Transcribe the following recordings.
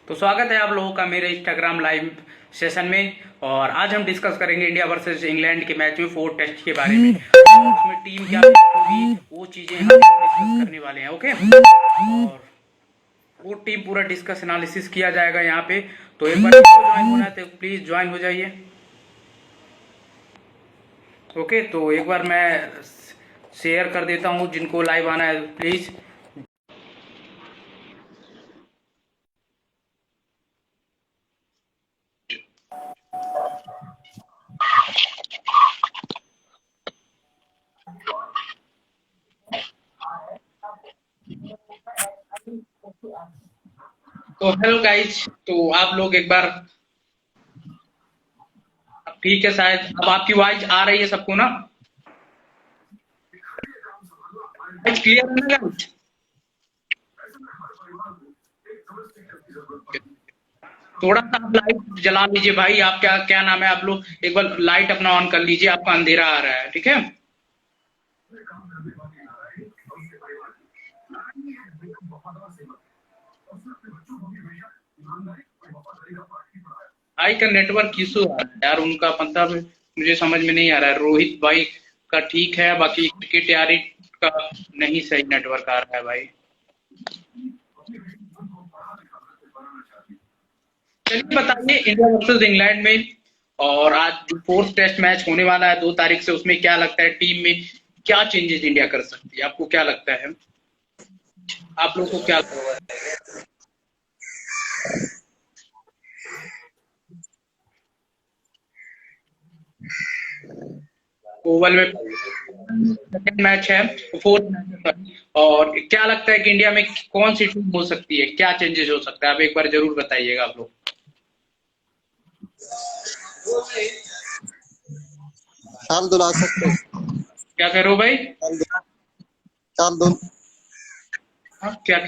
तो स्वागत है आप लोगों का मेरे इंस्टाग्राम लाइव सेशन में। और आज हम डिस्कस करेंगे इंडिया वर्सेस इंग्लैंड के मैच में 4 टेस्ट के बारे में। और उसमें टीम क्या होगी वो चीजें हम डिस्कस करने वाले हैं। ओके, और वो टीम पूरा डिस्कस एनालिसिस किया जाएगा यहाँ पे। तो एक बार ज्वाइन होना है तो प्लीज ज्वाइन हो जाइए। ओके, तो एक बार मैं शेयर कर देता हूँ, जिनको लाइव आना है प्लीज। तो हेलो गाइस, तो आप लोग एक बार, ठीक है शायद अब आपकी आवाज आ रही है सबको ना? आवाज क्लियर है ना गाइस? थोड़ा सा आप लाइट जला लीजिए भाई। आप क्या क्या नाम है, आप लोग एक बार लाइट अपना ऑन कर लीजिए, आपका अंधेरा आ रहा है। ठीक है, भाई का नेटवर्क इशू आ रहा है यार, उनका मतलब मुझे समझ में नहीं आ रहा है। रोहित भाई का ठीक है, बाकी क्रिकेट यारी का नहीं सही नेटवर्क आ रहा है भाई। चलिए बताइए, इंडिया वर्सेस इंग्लैंड में और आज जो 4th टेस्ट मैच होने वाला है 2 तारीख से, उसमें क्या लगता है टीम में क्या चेंजेस इंडिया कर सकती है? आपको क्या लगता है? आप लोग को क्या लगता है ओवल में सेकंड मैच है, 4th मैच है, और क्या लगता है कि इंडिया में कौन सी टीम हो सकती है, क्या चेंजेस हो सकता है? आप एक बार जरूर बताइएगा आप लोग। शार्दुल आ सकते हैं। क्या कह रहे हो भाई? शार्दुल हाँ, क्या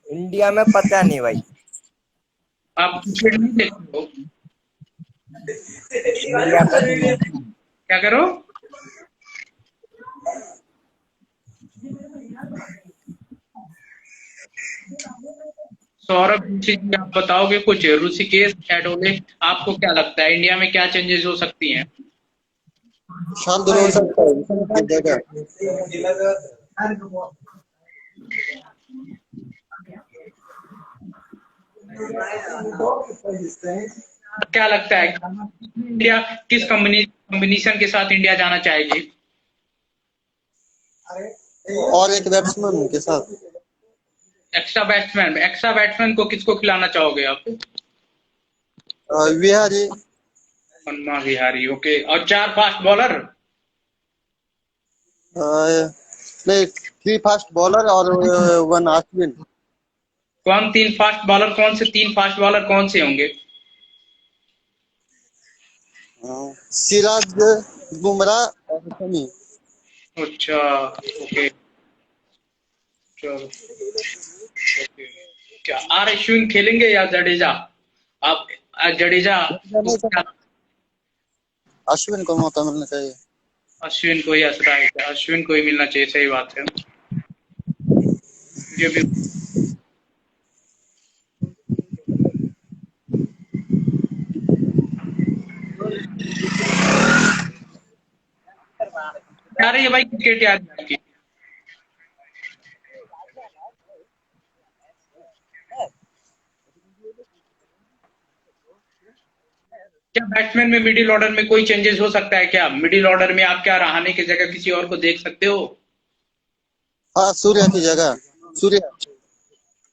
इंडिया में पता नहीं भाई। आप क्रिकेट नहीं देखते हो? इंडिया का तो नहीं। क्या करो? सौरभ जोशी जी, आप बताओगे कुछ? ऋषिकेश एडोले, आपको क्या लगता है इंडिया में क्या चेंजेस हो सकती हैं? शार्दुल हो सकता है की जगह। क्या लगता है इंडिया किस कॉम्बिनेशन के साथ इंडिया जाना चाहेगी? और एक बैट्समैन के साथ एक्स्ट्रा बैट्समैन को किसको खिलाना चाहोगे आप? विहारी। हनुमा विहारी, ओके। और 4 फास्ट बॉलर? नहीं, 3 फास्ट बॉलर और 1 अश्विन। कौन 3 फास्ट बॉलर, कौन से 3 फास्ट बॉलर कौन से होंगे? सिराज, बुमराह और शमी। अच्छा, ओके, चलो, ओके। क्या आर अश्विन खेलेंगे या जडेजा? आप जडेजा को क्या? अश्विन को मौका मिलना चाहिए। अश्विन को ही असरा है क्या? अश्विन को ही मिलना चाहिए, सही बात है। ये भी क्या रही है भाई क्रिकेट यार की? क्या बैट्समैन में मिडिल ऑर्डर में कोई चेंजेस हो सकता है क्या? मिडिल ऑर्डर में आप क्या रहाणे की जगह किसी और को देख सकते हो? हाँ, सूर्य की जगह सूर्य।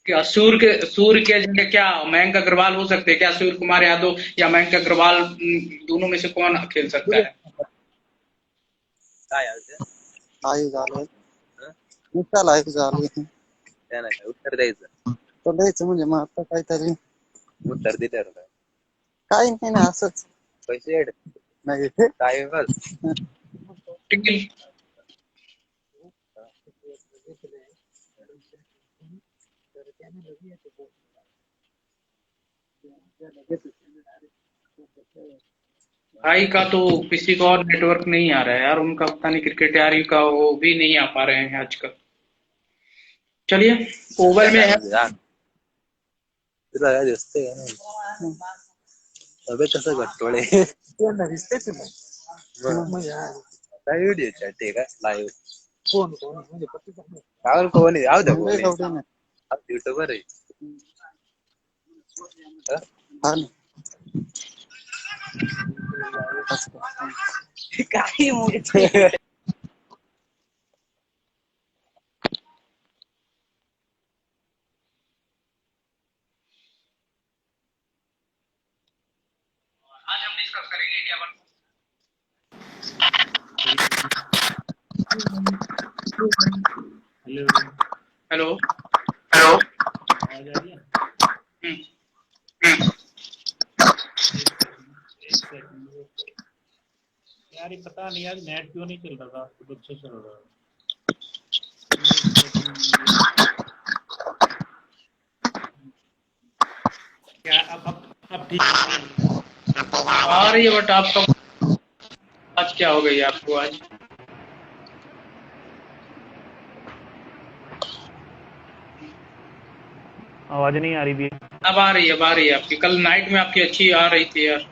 क्या सूर्य के जगह क्या मयंक अग्रवाल हो सकते हैं क्या? सूर्य कुमार यादव या मयंक अग्रवाल, दोनों में से कौन खेल सकता सूर्य है? आयु झाले निकाल आयु झाले उत्तर द्यायचं. तो द्यायचं म्हणजे मग आता काहीतरी उत्तर दिलं काही नाही ना असंच पैसे नाही काय टिकिल भाई का तो किसी का और नेटवर्क नहीं आ रहा है यार, उनका पता नहीं, क्रिकेट यारी का वो भी नहीं आ पा रहे हैं आजकल। चलिए, ओवल में है, तुला काय दिसतंय अबे कसं गट्टोळे काय व्हिडिओ चॅट आहे का लाईव्ह काय कोण आहे आव मुंबई कवडे ना युट्यूबर आहे हा? हा ना काही मुली आज हम डिस्कस करेंगे इंडिया वर्सेस हेलो हेलो आवाज आ रही है यार ये पता नहीं यार नेट क्यों नहीं चल रहा था तो अच्छे चल रहा है क्या अब ठीक आ रही है बट आपका आज क्या हो गई आपको आज आवाज नहीं आ रही थी अब आ रही है आपकी कल नाइट में आपकी अच्छी आ रही थी यार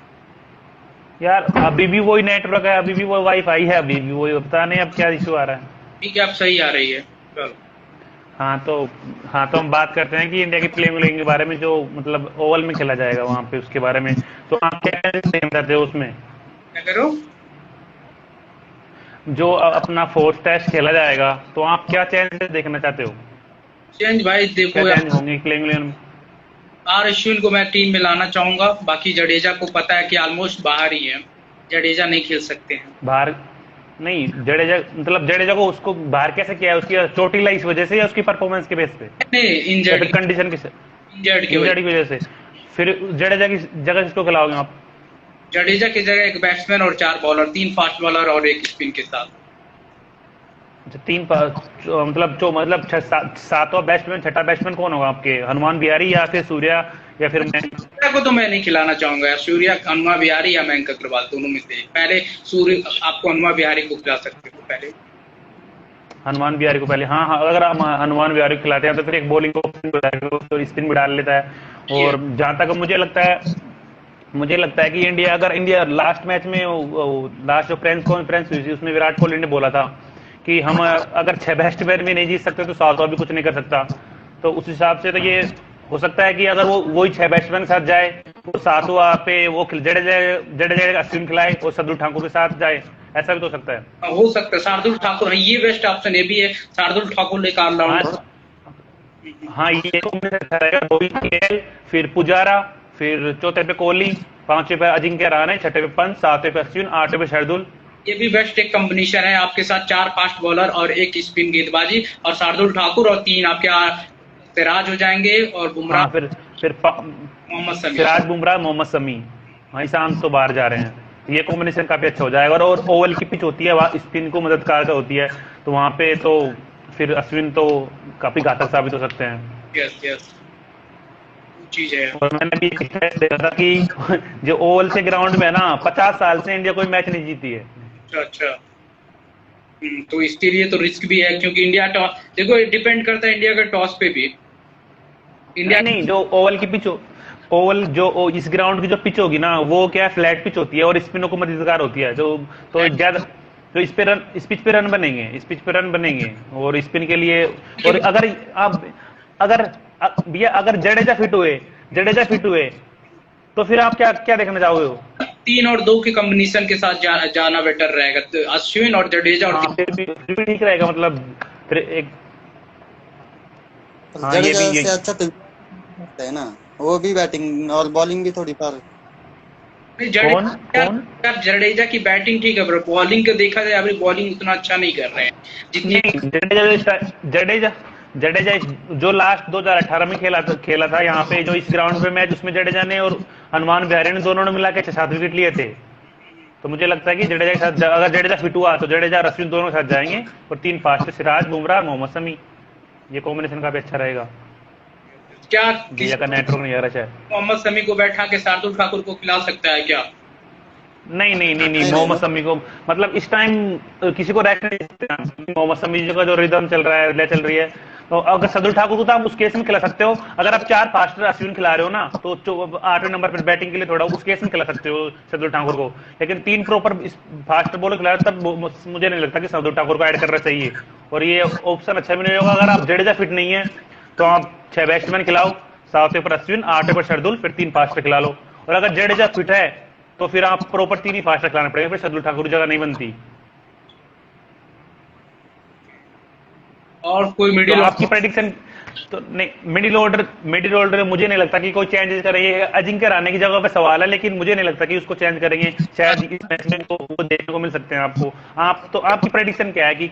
यार अभी भी वही नेटवर्क है अभी भी वो वाईफाई है अभी भी वही पता नहीं अब क्या इशू आ रहा है ठीक है आप सही आ रही है चलो हाँ तो हम बात करते हैं कि इंडिया की प्लेइंग के बारे में जो मतलब ओवल में खेला जाएगा वहाँ पे उसके बारे में तो आप क्या देखना चाहते हो उसमें क्या करो जो अपना फोर्थ टेस्ट खेला जाएगा तो आप क्या चेंजेस देखना चाहते हो चेंज भाई क्या देखो चेंज होंगे प्लेइंग में आर अश्विन को मैं टीम में लाना चाहूंगा बाकी जडेजा को पता है कि ऑलमोस्ट बाहर ही है जडेजा नहीं खेल सकते हैं बाहर नहीं जडेजा को उसको बाहर कैसे किया है उसकी चोटी लाई इस वजह से या उसकी परफॉर्मेंस के बेस पे नहीं या इंजर्ड फिर कंडीशन की इंजर्ड की इंजर्ड की वजह से फिर जडेजा की जगह किसको खिलाओगे आप जडेजा की जगह एक बैट्समैन और 4 बॉलर 3 फास्ट बॉलर और एक स्पिन के साथ अच्छा सातवां बैट्समैन छठा बैट्समैन कौन होगा आपके हनुमान बिहारी या फिर सूर्या या फिर सूर्या को तो मैं नहीं खिलाना चाहूंगा यार सूर्या हनुमा बिहारी या मयंक अग्रवाल दोनों में से पहले सूर्य आपको हनुमा बिहारी को खिला सकते हो पहले हनुमान बिहारी को पहले हाँ अगर हम हनुमान बिहारी को खिलाते हैं तो फिर एक बॉलिंग को स्पिन भी डाल लेता है और जहां तक मुझे लगता है कि इंडिया लास्ट मैच में लास्ट जो प्रेस कॉन्फ्रेंस हुई थी उसमें विराट कोहली ने बोला था कि हम अगर 6 बैट्समैन भी नहीं जीत सकते तो सातवां भी कुछ नहीं कर सकता तो उस हिसाब से तो ये हो सकता है कि अगर वही 6 बैट्समैन के साथ जाए तो सातवां पे वो जडेजा अश्विन खिलाए और शार्दुल ठाकुर के साथ जाए ऐसा भी तो हो सकता है हो सकता है शार्दुल ठाकुर ये बेस्ट ऑप्शन ये भी है शार्दुल ठाकुर ने कार हाँ ये रोहित केएल फिर पुजारा फिर चौथे पे कोहली पांचवे पे अजिंक्य रहाणे छठे पे पंत सातवें पे अश्विन आठवें पे शार्दुल ये भी बेस्ट एक कॉम्बिनेशन है आपके साथ 4 फास्ट बॉलर और एक स्पिन गेंदबाजी और शार्दुल ठाकुर और 3 आपके सिराज हो जाएंगे और बुमराह फिर मोहम्मद शमी सिराज बुमराह मोहम्मद शमी वहीं शाम तो बाहर जा रहे हैं ये कॉम्बिनेशन काफी अच्छा हो जाएगा और ओवल की पिच होती है वहाँ स्पिन को मददगार होती है तो वहां पे तो फिर अश्विन तो काफी घातक साबित हो सकते हैं यस चीज है और मैंने भी देखा था कि जो ओवल से ग्राउंड में है ना 50 साल से इंडिया कोई मैच नहीं जीती है अच्छा तो इसके लिए तो रिस्क भी है क्योंकि इंडिया टॉस देखो डिपेंड करता है इंडिया के टॉस पे भी इंडिया नहीं जो ओवल की पिच ओवल जो इस ग्राउंड की जो पिच होगी ना वो क्या फ्लैट पिच होती है और स्पिनों को मददगार होती है जो तो ज्यादा तो इस पिच पे रन बनेंगे और स्पिन के लिए और अगर जडेजा फिट हुए तो फिर आप क्या देखना चाहोगे 3 और 2 के कॉम्बिनेशन के साथ जाना बेटर रहेगा तो अश्विन और जडेजा और फिर भी ठीक रहेगा मतलब फिर एक जडेजा से अच्छा तो है ना वो भी बैटिंग और बॉलिंग भी थोड़ी पर जडेजा की बैटिंग ठीक है पर बॉलिंग को देखा जाए अभी बॉलिंग उतना अच्छा नहीं कर रहे हैं जितनी जडेजा जो लास्ट 2018 में खेला था यहाँ पे जो इस ग्राउंड पे मैच उसमें जडेजा ने और हनुमान बिहारी ने दोनों ने मिला के 7 विकेट लिए थे तो मुझे लगता है कि जडेजा के साथ अगर जडेजा फिट हुआ तो जडेजा और अश्विन दोनों के साथ जाएंगे और 3 फास्ट सिराज बुमराह मोहम्मद शमी ये कॉम्बिनेशन काफी अच्छा रहेगा क्या इंडिया का नेटवर्क नहीं आ रहा शायद मोहम्मद शमी को बैठा के शार्दुल ठाकुर को खिला सकता है क्या नहीं मोहम्मद शमी को मतलब इस टाइम किसी को रैक नहीं सकते मोहम्मद शमी का जो रिदम चल रहा है चल रही है तो अगर सदुल ठाकुर को तो आप उस केस में खिला सकते हो, अगर आप 4 फास्टर अश्विन खिला रहे हो ना, तो 8वें नंबर पर बैटिंग के लिए थोड़ा उस केस में खिला सकते हो सदुल ठाकुर को। लेकिन 3 प्रॉपर फास्ट बॉलर खिला रहे, तब मुझे नहीं लगता कि सदुल ठाकुर को ऐड करना चाहिए। और ये ऑप्शन अच्छा भी नहीं होगा। अगर आप जडेजा फिट नहीं है तो आप 6 बैट्समैन खिलाओ, 7वें पर अश्विन, 8वें पर शार्दुल, फिर 3 फास्टर खिला लो। और अगर जडेजा फिट है तो फिर आप प्रॉपर 3 ही फास्टर खिलाना पड़ेगा, फिर सदुल ठाकुर की जगह नहीं बनती। और कोई तो मिडिल आपकी प्रेडिक्शन तो नहीं, मिडिल ऑर्डर मुझे नहीं लगता कि कोई चेंजेस करेंगे। अजिंक्य रहाणे की जगह पे सवाल है, लेकिन मुझे नहीं लगता कि उसको चेंज करेंगे। शायद इस मैच में तो वो देखने को मिल सकते हैं आपको। आपकी प्रेडिक्शन क्या है कि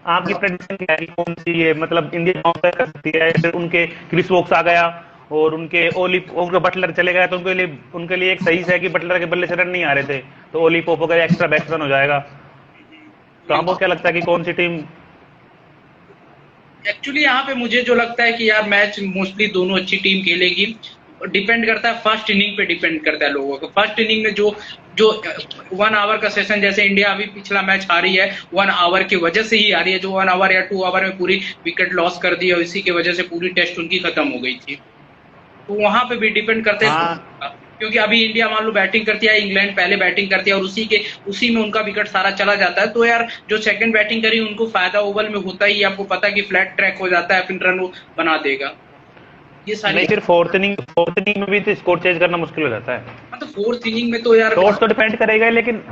आपकी प्रेडिक्शन क्या है कि कौन सी ये मतलब इंडिया बाउंस कर सकती है? फिर उनके क्रिस वोक्स आ गया और उनके बटलर चले गए, तो उनके लिए एक सही है कि बटलर के बल्ले से रन नहीं आ रहे थे, तो ओली पोप अगर एक्स्ट्रा बैट्समैन हो जाएगा। तो आपको क्या लगता है कि कौन सी टीम? एक्चुअली यहाँ पे मुझे जो लगता है कि यार मैच मोस्टली दोनों अच्छी टीम खेलेगी। डिपेंड करता है फर्स्ट इनिंग पे, डिपेंड करता है लोगों को। फर्स्ट इनिंग में जो जो 1 आवर का सेशन, जैसे इंडिया अभी पिछला मैच हारी है 1 आवर की वजह से ही हारी है, जो 1 आवर या 2 आवर में पूरी विकेट लॉस कर दी और इसी की वजह से पूरी टेस्ट उनकी खत्म हो गई थी। तो वहां पे भी डिपेंड करते हैं। हाँ, क्योंकि अभी इंडिया मान लो बैटिंग करती है, इंग्लैंड पहले बैटिंग करती है और उसी में उनका विकेट सारा चला जाता है। तो यार जो सेकंड बैटिंग करी उनको फायदा ओवल में होता ही, आपको पता है कि फ्लैट ट्रैक हो जाता है, फिर रन वो बना देगा। ये सारी नहीं, फिर फोर्थ इनिंग में भी तो स्कोर चेंज करना मुश्किल हो जाता है। हाँ, तो फोर्थ इनिंग में तो यार टॉस तो डिपेंड करेगा, लेकिन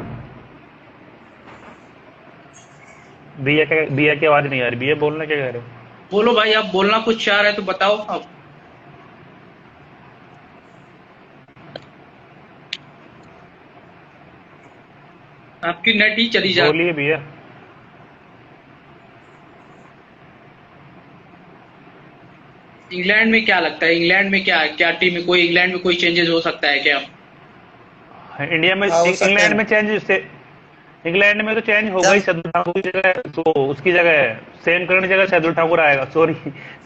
बिया की आवाज नहीं आ रही। बिया बोलना क्या कह रहे हो? बोलो भाई, आप बोलना कुछ चाह रहे हैं तो बताओ अब। आपकी नेट ही चली जा। बोलिए बिया। इंग्लैंड में क्या लगता है? इंग्लैंड में क्या क्या टीम में इंग्लैंड में कोई चेंजेस हो सकता है क्या? इंडिया में हाँ, हो सकता इंग्लैंड है। में इंग्लैंड में तो चेंज होगा ही। जब शार्दुल ठाकुर की जगह, तो उसकी जगह सेम करन की जगह शार्दुल ठाकुर आएगा, सॉरी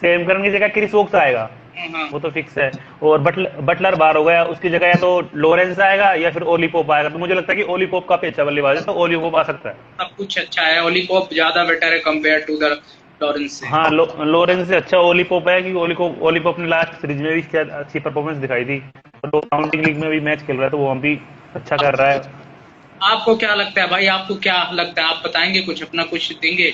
सेम करन की जगह क्रिस वोक्स आएगा, हाँ, वो तो फिक्स है। और बटलर बाहर हो गया, उसकी जगह या तो लॉरेंस आएगा या फिर ओली पोप आएगा। तो मुझे लगता है कि ओली पोप काफी अच्छा बल्लेबाज है, तो ओली पोप आ सकता है। सब कुछ अच्छा है। ओली पोप ज्यादा बेटर है कंपेयर टू द लॉरेंस से। हाँ, लॉरेंस से अच्छा ओली पोप है, क्योंकि ओली पोप ने लास्ट सीरीज में भी शायद अच्छी परफॉर्मेंस दिखाई थी, और काउंटिंग लीग में भी मैच खेल रहा है, तो वो हम भी अच्छा कर रहा है। आपको क्या लगता है भाई? आपको क्या लगता है? आप बताएंगे कुछ, अपना कुछ देंगे?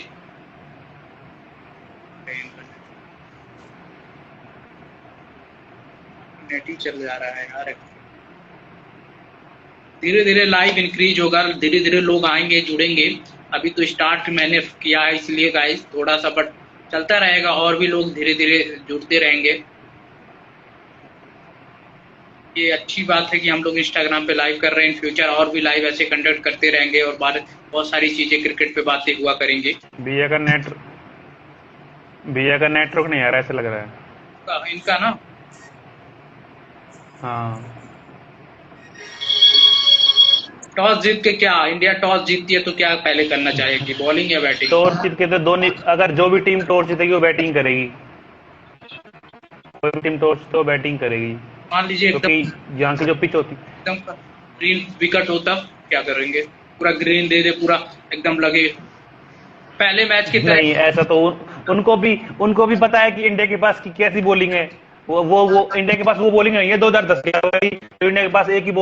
नेट ही चल जा रहा है यार। धीरे धीरे लाइव इंक्रीज होगा, धीरे धीरे लोग आएंगे, जुड़ेंगे। अभी तो स्टार्ट मैंने किया है इसलिए गाइस थोड़ा सा, बट चलता रहेगा और भी लोग धीरे धीरे जुड़ते रहेंगे। ये अच्छी बात है कि हम लोग इंस्टाग्राम पे लाइव कर रहे हैं। इन फ्यूचर और भी लाइव ऐसे कंडक्ट करते रहेंगे और बहुत सारी चीजें क्रिकेट पे बातें हुआ करेंगे। बिया का नेटवर्क नहीं आ रहा, ऐसा लग रहा है। इनका ना हाँ, टॉस जीत के क्या, इंडिया टॉस जीतती है तो क्या पहले करना चाहेगी, बॉलिंग या बैटिंग? टॉस जीत के तो दोनों, अगर जो भी टीम टॉस जीतेगी वो बैटिंग करेगी। कोई भी टीम टॉस तो बैटिंग करेगी, मान लीजिए क्योंकि यहाँ की जो पिच होती। एकदम ग्रीन विकेट हो तब क्या करेंगे? पूरा ग्रीन दे दे, पूरा एकदम लगे पहले मैच की तरह। नहीं, ऐसा तो उनको भी पता है कि इंडिया के पास की कैसी बॉलिंग है। वो इंडिया के पास वो बॉलिंग नहीं है 2010 की। तो इंडिया के पास एक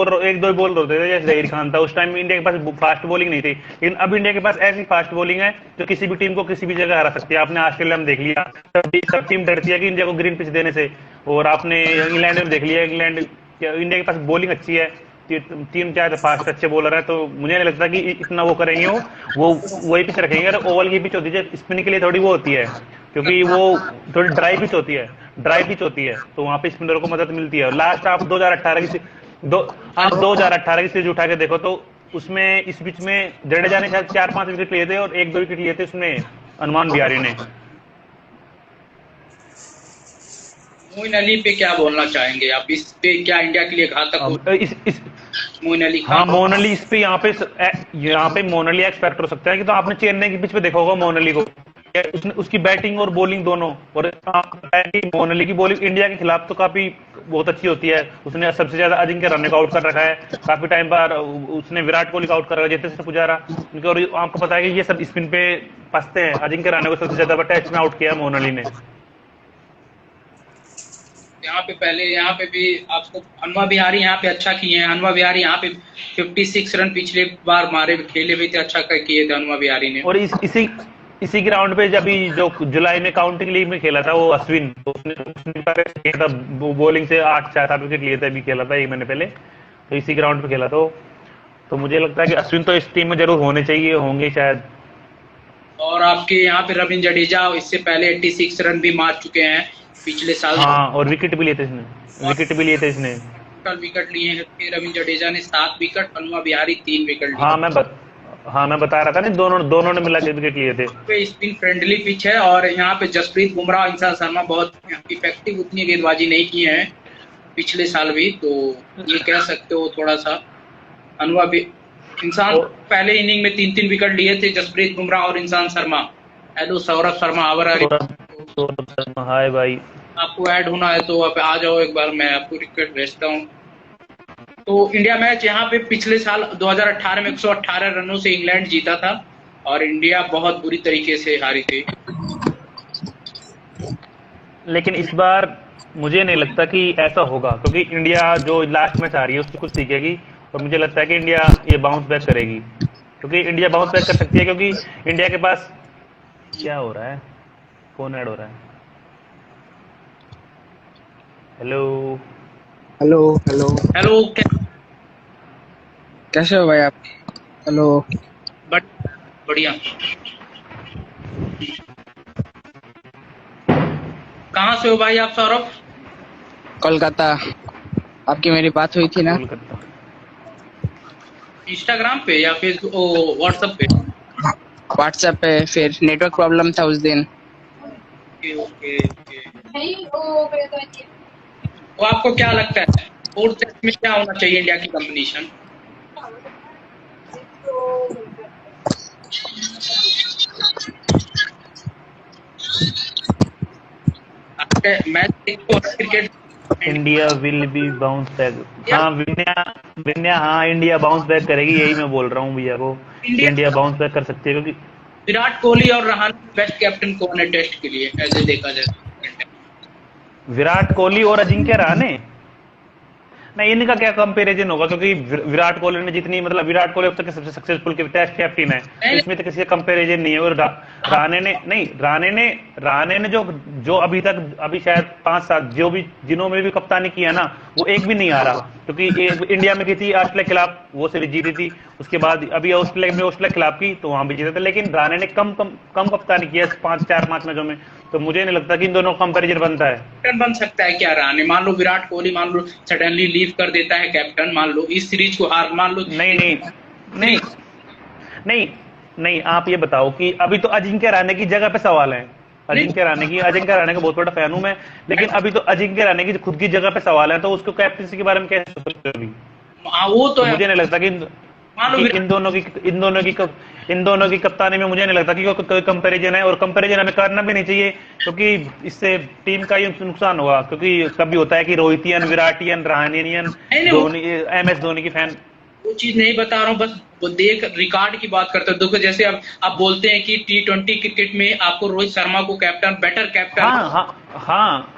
दो ही बॉलर होते थे, जैसे जहीर खान था। उस टाइम इंडिया के पास फास्ट बॉलिंग नहीं थी, लेकिन अब इंडिया के पास ऐसी फास्ट बॉलिंग है जो किसी भी टीम को किसी भी जगह हरा सकती है। आपने ऑस्ट्रेलिया में देख लिया, सब टीम डरती है कि इंडिया को ग्रीन पिच देने से। और आपने इंग्लैंड में देख लिया, इंडिया के पास बॉलिंग अच्छी है, टीम चाहे फास्ट अच्छे बॉलर है, तो मुझे नहीं लगता कि इतना वो करेंगे। वो वही पिच रखेंगे। अगर ओवल की पिच होती है, स्पिन के लिए थोड़ी वो होती है, क्योंकि वो थोड़ी ड्राई पिच होती है, तो वहां पे स्पिनर को मदद मिलती है। लास्ट आप 2018 की आप 2018 की सीरीज उठा के देखो, तो उसमें इस पिच में जडेजा ने शायद 4-5 विकेट लिए थे और 1-2 विकेट लिए थे उसमें अनुमान बिहारी ने। मोइन अली पे क्या बोलना चाहेंगे आप? इस पे क्या इंडिया के लिए घातक हो? मोइन अली हाँ, खान। मोइन अली इस पे यहाँ पे मोइन अली एक्सपेक्ट हो सकता है कि, तो आपने चेन्नई की पिच पे देखा होगा मोइन अली को, उसकी बैटिंग और बॉलिंग दोनों। और आपको पता है कि मोइन अली की बॉलिंग इंडिया के खिलाफ तो काफी बहुत अच्छी होती है। उसने सबसे ज्यादा अजिंक्य रहाणे को आउट कर रखा है काफी टाइम पर, उसने विराट कोहली को आउट कर रखा है, जैसे पुजारा उनके। और आपको पता है कि ये सब स्पिन पे फंसते हैं। अजिंक्य रहाणे को सबसे ज्यादा टेस्ट में आउट किया मोइन अली ने। यहाँ पे भी आपको हनुमा विहारी यहाँ पे अच्छा किए हैं। हनुमा विहारी यहाँ पे 56 रन पिछले बार मारे, खेले भी थे, अच्छा किए थे हनुमा विहारी ने। और इसी ग्राउंड पे जब जो जुलाई में काउंटिंग लीग में खेला था वो अश्विन, तो उसने था बॉलिंग से 8-7 विकेट लिए थे, अभी खेला था 1 महीने पहले, तो इसी ग्राउंड पे खेला। तो मुझे लगता है कि अश्विन तो इस टीम में जरूर होने चाहिए, होंगे शायद। और आपके यहाँ पे रविंद्र जडेजा इससे पहले 86 रन भी मार चुके हैं पिछले साल। हाँ, और विकेट भी लिए थे इसने। कल विकेट लिए हैं रविंद्र जडेजा ने 7 विकेट, हनुमा विहारी 3 विकेट लिए। हाँ, मैं बता रहा था ना, दोनों ने मिला के विकेट लिए थे। पे स्पिन फ्रेंडली पिच है और यहाँ पे जसप्रीत बुमराह, इंसान शर्मा बहुत इफेक्टिव उतनी गेंदबाजी नहीं की है पिछले साल भी, तो ये कह सकते हो थोड़ा सा। हनुमा भी इंसान पहले इनिंग में 3-3 विकेट लिए थे, जसप्रीत बुमराह और इंसान शर्मा। हेलो सौरभ शर्मा, हाय भाई, आपको ऐड होना है तो आप आ जाओ एक बार, मैं आपको रिक्वेस्ट भेजता हूँ। तो इंडिया मैच यहाँ पे पिछले साल 2018 में 118 रनों से इंग्लैंड जीता था और इंडिया बहुत बुरी तरीके से हारी थी। लेकिन इस बार मुझे नहीं लगता कि ऐसा होगा, क्योंकि इंडिया जो लास्ट मैच आ रही है उससे कुछ सीखेगी, और मुझे लगता है कि इंडिया ये बाउंस बैक करेगी, क्योंकि इंडिया बाउंस बैक कर सकती है, क्योंकि इंडिया के पास क्या हो रहा है, फोन ऐड हो रहा है। हेलो कैसे हो भाई आप? हेलो, बढ़िया। कहाँ से हो भाई आप सौरभ? कोलकाता। आपकी मेरी बात हुई थी ना? इंस्टाग्राम पे या फेसबुक, व्हाट्सएप पे? व्हाट्सएप पे, फिर नेटवर्क प्रॉब्लम था उस दिन। ओके। तो आपको क्या लगता है फोर्थ टेस्ट में क्या होना चाहिए इंडिया की combination? Match cricket India will be bounce back. हाँ विन्या, हाँ इंडिया बाउंस बैक करेगी, यही मैं बोल रहा हूँ भैया को। इंडिया बाउंस बैक कर सकती है, क्योंकि विराट कोहली और रहाणे बेस्ट कैप्टन कौन है टेस्ट के लिए ऐसे देखा जाए? विराट कोहली और अजिंक्य रहाणे, नहीं इनका क्या कंपैरिजन होगा, क्योंकि विराट कोहली ने जितनी, मतलब विराट कोहली अब तक सबसे सक्सेसफुल टेस्ट कैप्टन है, तो इसमें तो किसी का कंपैरिजन नहीं है। और राणे ने जो अभी शायद 5-7 जिन्हों में भी कप्तानी किया ना, वो एक भी नहीं आ रहा, क्योंकि इंडिया में की थी ऑस्ट्रेलिया के खिलाफ, वो सीरीज जीती थी, उसके बाद अभी ऑस्ट्रेलिया के खिलाफ की तो वहां भी जीते थे, लेकिन राणे ने कम कप्तानी किया 4-5 मैचों में, तो मुझे नहीं लगता कि इन दोनों कंपैरिजन बनता है। कैप्टन बन सकता है क्या रहाणे? मान लो विराट कोहली मान लो सडनली लीव कर देता है कैप्टन, मान लो इस सीरीज को हार, मान लो नहीं, आप ये बताओ कि अभी तो अजिंक्य रहाणे की जगह पे सवाल है। अजिंक्य रहाणे का बहुत बड़ा फैन हूं मैं, लेकिन अभी तो अजिंक्य रहाणे की खुद की जगह पे सवाल है, तो उसको कैप्टनसी के बारे में कैसे सोचोगे? वो तो मुझे नहीं लगता कि इन दोनों की कप्तानी में मुझे नहीं लगता कि कोई कंपैरिजन है, और कंपैरिजन हमें करना भी नहीं चाहिए, क्योंकि इससे टीम का ये नुकसान होगा। क्योंकि कभी होता है कि रोहितियन, विराटियन, रहाणेनियन, धोनी, MS धोनी की फैन, वो चीज नहीं बता रहा हूँ, बस वो देख रिकॉर्ड की बात करते हैं। देखो जैसे अब आप बोलते हैं कि T20 क्रिकेट में आपको रोहित शर्मा को कैप्टन, बेटर कैप्टन, हाँ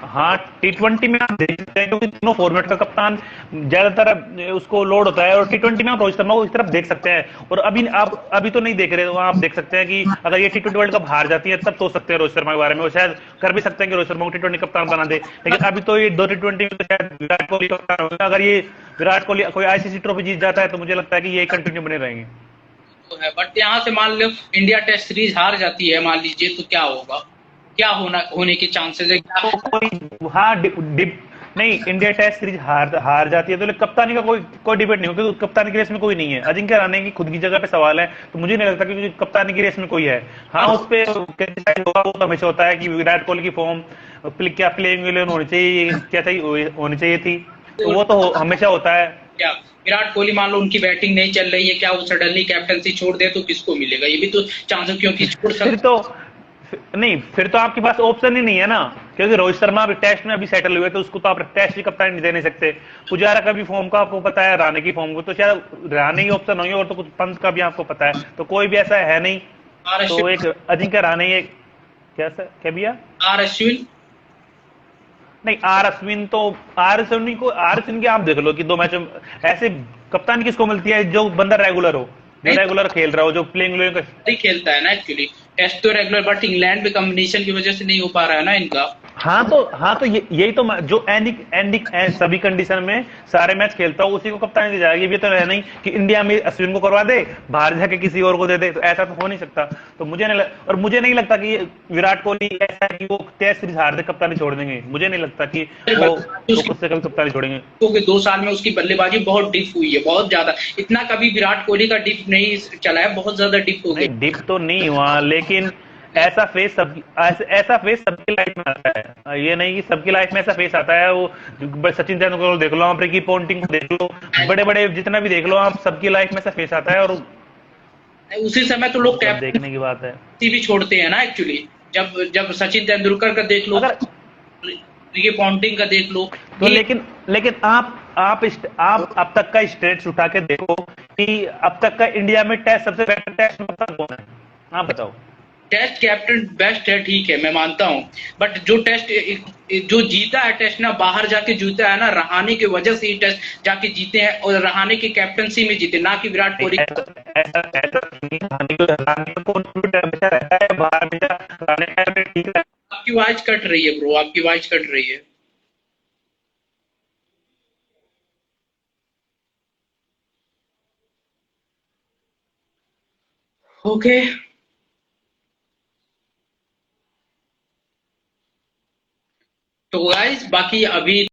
T20 में आप देख सकते हैं, क्योंकि दोनों फॉर्मेट का कप्तान ज्यादातर उसको लोड होता है, और T20 में आप रोहित शर्मा को इस तरफ देख सकते हैं। और अभी तो नहीं देख रहे, तो आप देख सकते हैं कि अगर ये T20 वर्ल्ड कप हार जाती है तब सोच सकते हैं रोहित शर्मा के बारे में, वो शायद कर भी सकते हैं कि रोहित शर्मा को T20 कप्तान बना दे, लेकिन अभी तो ये 2 T20 में तो शायद विराट कोहली कप्तान होगा। अगर ये विराट कोहली कोई ICC ट्रॉफी जीत जाता है तो मुझे लगता है कि ये कंटिन्यू बने रहेंगे। तो है, बट यहाँ से मान लो इंडिया टेस्ट सीरीज हार जाती है मान लीजिए, तो क्या होगा? क्या होने के चांसेस है? नहीं, इंडिया टेस्ट सीरीज हार जाती है तो कप्तानी का कोई डिबेट नहीं होगा, क्योंकि कप्तानी की रेस में कोई नहीं है। अजिंक्य रहाणे की खुद की जगह पे सवाल है, तो मुझे नहीं लगता कि कप्तानी की रेस में कोई है। हाँ, उस पे होगा, वो तो हमेशा होता है कि विराट कोहली की फॉर्म क्या प्लेइंग 11 होनी चाहिए, क्या होनी चाहिए थी, तो वो तो हमेशा होता है। क्या विराट कोहली मान लो उनकी बैटिंग नहीं चल रही है, क्या वो सडनली कैप्टनसी छोड़ दे तो किसको मिलेगा? ये भी तो चांस, क्योंकि छोड़ फिर तो आपके पास ऑप्शन ही नहीं है ना, क्योंकि रोहित शर्मा अभी टेस्ट में अभी सेटल हुए, तो उसको तो आप टेस्ट की कप्तानी नहीं दे नहीं सकते। पुजारा का भी फॉर्म का आपको पता है, राणे की फॉर्म को तो शायद राणे ही ऑप्शन होंगे, और तो कुछ पंत का भी आपको पता है, तो कोई भी ऐसा है नहीं आर तो अश्विन, एक अजिंक्य रहाणे, एक क्या सर, क्या भैया? आर अश्विन। नहीं, आर अश्विन की आप देख लो कि 2 मैच में ऐसे कप्तान किसको मिलती है जो बंदा रेगुलर हो, जो नहीं, रेगुलर खेल रहा हो, जो प्लेइंग नहीं खेलता है ना एक्चुअली। टेस्ट तो रेगुलर, बट इंग्लैंड में कॉम्बिनेशन की वजह से नहीं हो पा रहा है ना इनका। हाँ तो यही तो जो एंडिक एंडिक सभी कंडीशन में सारे मैच खेलता हो उसी को कप्तानी दी जाएगी। ये तो है नहीं कि इंडिया में अश्विन को करवा दे, बाहर जाके किसी और को दे दे, तो ऐसा तो हो नहीं सकता। तो और मुझे नहीं लगता कि विराट कोहली ऐसा है कि वो टेस्ट सीरीज हार दे कप्तानी छोड़ देंगे। मुझे नहीं लगता कि वो खुद से कभी कप्तानी छोड़ेंगे। क्योंकि 2 साल में उसकी बल्लेबाजी बहुत डिप हुई है, बहुत ज्यादा। इतना कभी विराट कोहली का डिप नहीं चला है, बहुत ज्यादा डिप हो नहीं, गया। डिप तो नहीं हुआ, लेकिन ऐसा फेस सबकी लाइफ में आता है। ये नहीं कि सबकी लाइफ में ऐसा फेस आता है। वो सचिन तेंदुलकर को देख लो, आप रिकी पॉन्टिंग को देख लो, बड़े बड़े जितना भी देख लो आप, सबकी लाइफ में ऐसा फेस आता है। और उसी समय तो लोग सब कैप्टन देखने की बात है। भी छोड़ते हैं ना एक्चुअली। जब जब सचिन तेंदुलकर का देख लो, अगर रिकी पॉन्टिंग का देख लो, तो ये लेकिन आप अब तक का स्टेट्स उठा के देखो कि अब तक का इंडिया में टेस्ट सबसे बेटर टेस्ट कौन है, आप बताओ। टेस्ट कैप्टन बेस्ट है, ठीक है, मैं मानता हूं। बट जो टेस्ट जो जीता है टेस्ट ना, बाहर जाके जीता है ना, रहाणे की वजह से ही टेस्ट जाके जीते हैं, और रहाणे की कैप्टनसी में जीते, ना कि विराट कोहली। आपकी आवाज कट रही है ब्रो, आपकी आवाज कट रही है। ओके, तो गाइस बाकी अभी